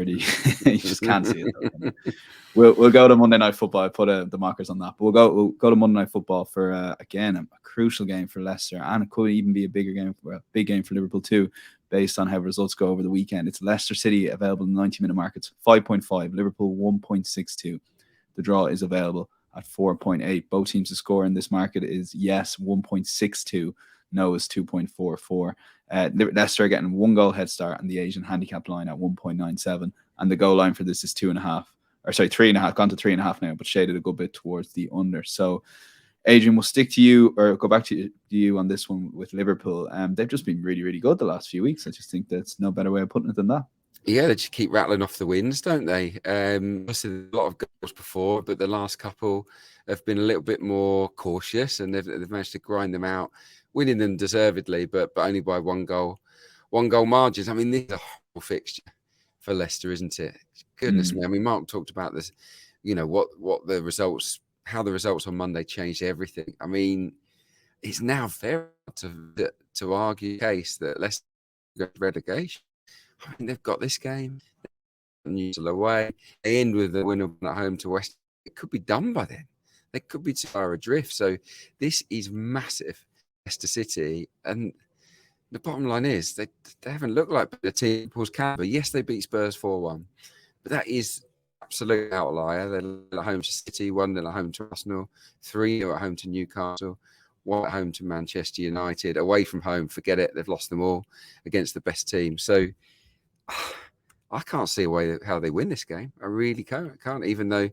You just can't see it, though. We'll go to Monday Night Football. I put the markers on that. But we'll go to Monday Night Football for again a crucial game for Leicester, and it could even be a big game for Liverpool too, based on how results go over the weekend. It's Leicester City available in 90-minute markets 5.5, Liverpool 1.62. The draw is available at 4.8. Both teams to score in this market is yes 1.62, no is 2.44. Leicester are getting 1 goal head start, and the Asian handicap line at 1.97, and the goal line for this is 2.5. Or sorry, 3.5, gone to 3.5 now, but shaded a good bit towards the under. So, Adrian, we'll stick to you, or go back to you on this one with Liverpool. They've just been really, really good the last few weeks. I just think there's no better way of putting it than that. Yeah, they just keep rattling off the wins, don't they? Obviously, a lot of goals before, but the last couple have been a little bit more cautious, and they've managed to grind them out, winning them deservedly, but only by 1 goal margins. I mean, this is a horrible fixture for Leicester, isn't it? Goodness me. I mean, Mark talked about this, what the results, how the results on Monday changed everything. I mean, it's now very hard to argue the case that Leicester got relegation. I mean, they've got this game, Newcastle away. They end with the winner at home to West. It could be done by then. They could be too far adrift. So this is massive, Leicester City. And the bottom line is they haven't looked like the team Paul's caliber. Yes, they beat Spurs 4-1, but that is absolute outlier. They're at home to City, 1-0 at home to Arsenal, 3-0 at home to Newcastle, 1 at home to Manchester United. Away from home, forget it. They've lost them all against the best team. So I can't see a way how they win this game. I really can't, even though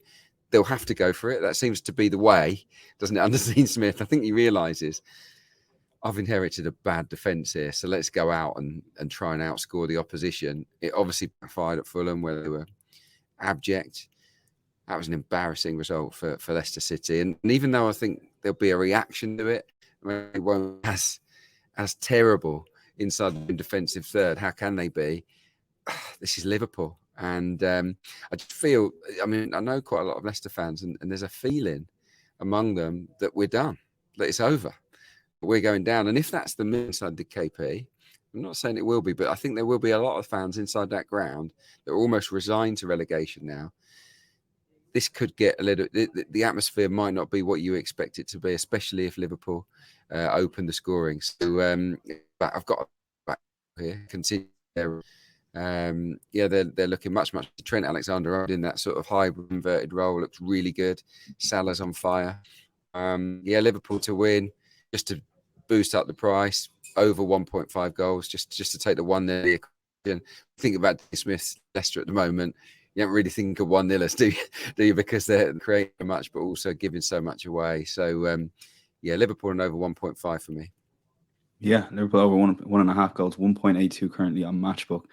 they'll have to go for it. That seems to be the way, doesn't it, under Dean Smith? I think he realises I've inherited a bad defence here, so let's go out and try and outscore the opposition. It obviously backfired at Fulham, where they were abject. That was an embarrassing result for Leicester City. And even though I think there'll be a reaction to it, I mean, it won't be as terrible inside the defensive third. How can they be? This is Liverpool. And I just feel, I mean, I know quite a lot of Leicester fans, and there's a feeling among them that we're done, that it's over. We're going down. And if that's the mood inside the KP, I'm not saying it will be, but I think there will be a lot of fans inside that ground that are almost resigned to relegation now. This could get a little, the atmosphere might not be what you expect it to be, especially if Liverpool open the scoring. So but I've got back here, continue. They're looking much. Trent Alexander-Arnold in that sort of hybrid inverted role looks really good. Salah's on fire. Liverpool to win, just to boost up the price, over 1.5 goals, just to take the 1-0. Think about Dean Smith's Leicester at the moment. You don't really think of 1-0, do you? Because they're creating so much, but also giving so much away. So, Liverpool and over 1.5 for me. Yeah, Liverpool over 1.5 goals, 1.82 currently on Matchbook.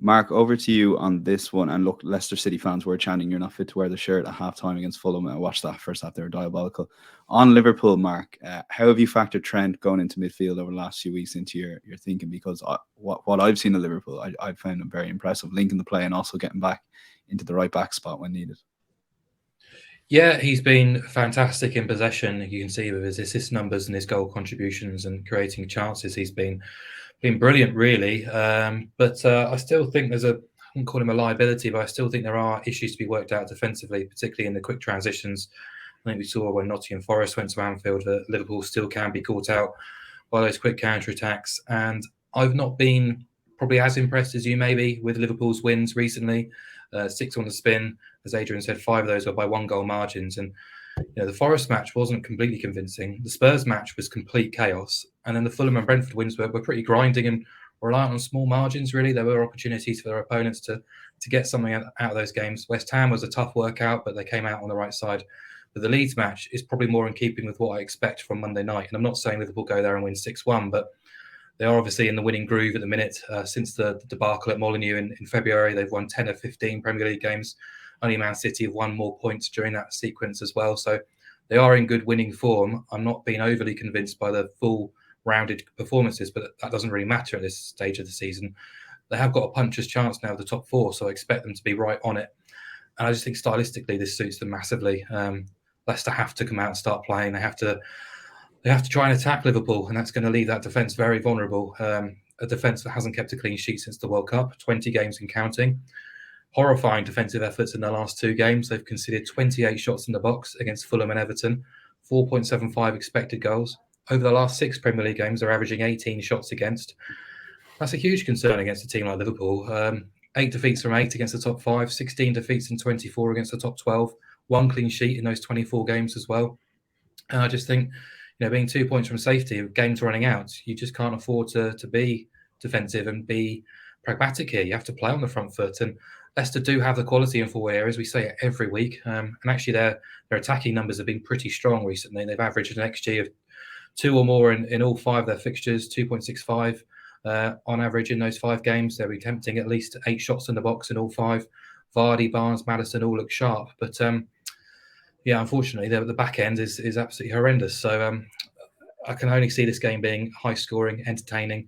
Mark, over to you on this one. And look, Leicester City fans were chanting, "You're not fit to wear the shirt" at halftime against Fulham. I watched that first half; they were diabolical. On Liverpool, Mark, how have you factored Trent going into midfield over the last few weeks into your thinking? Because what I've seen of Liverpool, I found him very impressive, linking the play and also getting back into the right back spot when needed. Yeah, he's been fantastic in possession. You can see with his assist numbers and his goal contributions and creating chances, he's been brilliant, really. But I still think there's I wouldn't call him a liability, but I still think there are issues to be worked out defensively, particularly in the quick transitions. I think we saw when Nottingham Forest went to Anfield that Liverpool still can be caught out by those quick counter-attacks. And I've not been probably as impressed as you maybe with Liverpool's wins recently. 6 on the spin, as Adrian said, 5 of those were by 1 goal margins. And the Forest match wasn't completely convincing. The Spurs match was complete chaos. And then the Fulham and Brentford wins were pretty grinding and reliant on small margins, really. There were opportunities for their opponents to get something out of those games. West Ham was a tough workout, but they came out on the right side. But the Leeds match is probably more in keeping with what I expect from Monday night. And I'm not saying Liverpool go there and win 6-1, but they are obviously in the winning groove at the minute. Since the debacle at Molineux in February, they've won 10 of 15 Premier League games. Only Man City have won more points during that sequence as well. So they are in good winning form. I'm not being overly convinced by the full rounded performances, but that doesn't really matter at this stage of the season. They have got a puncher's chance now of the top 4, so I expect them to be right on it. And I just think stylistically this suits them massively. Leicester have to come out and start playing. They have to try and attack Liverpool, and that's going to leave that defence very vulnerable. A defence that hasn't kept a clean sheet since the World Cup, 20 games and counting. horrifying defensive efforts in their last 2 games. They've conceded 28 shots in the box against Fulham and Everton, 4.75 expected goals. Over the last 6 Premier League games, they're averaging 18 shots against. That's a huge concern against a team like Liverpool. 8 defeats from 8 against the top 5, 16 defeats in 24 against the top 12, 1 clean sheet in those 24 games as well. And I just think, being 2 points from safety, games running out, you just can't afford to be defensive and be pragmatic here. You have to play on the front foot. And Leicester do have the quality in forward areas. We say it every week. And actually, their attacking numbers have been pretty strong recently. They've averaged an XG of 2 or more in all 5 of their fixtures, 2.65 on average in those 5 games. They're attempting at least 8 shots in the box in all 5. Vardy, Barnes, Maddison all look sharp. But unfortunately, the back end is absolutely horrendous. So I can only see this game being high scoring, entertaining,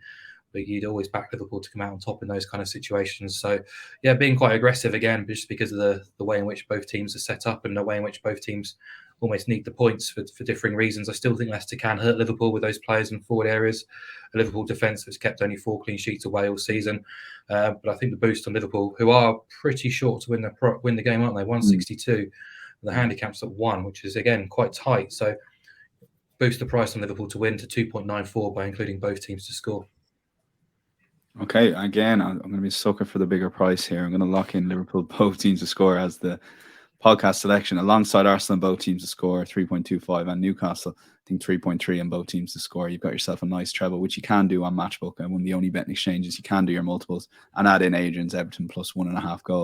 but you'd always back Liverpool to come out on top in those kind of situations. So, being quite aggressive again, just because of the way in which both teams are set up and the way in which both teams almost need the points for differing reasons. I still think Leicester can hurt Liverpool with those players in forward areas. A Liverpool defence that's kept only 4 clean sheets away all season. But I think the boost on Liverpool, who are pretty short to win the game, aren't they? 162. The handicap's at 1, which is, again, quite tight. So boost the price on Liverpool to win to 2.94 by including both teams to score. Okay, again, I'm going to be a sucker for the bigger price here. I'm going to lock in Liverpool both teams to score as the podcast selection, alongside Arsenal both teams to score 3.25 and Newcastle, I think 3.3 and both teams to score. You've got yourself a nice treble, which you can do on Matchbook, and one of the only betting exchanges you can do your multiples, and add in Adrian's Everton plus 1.5 goal.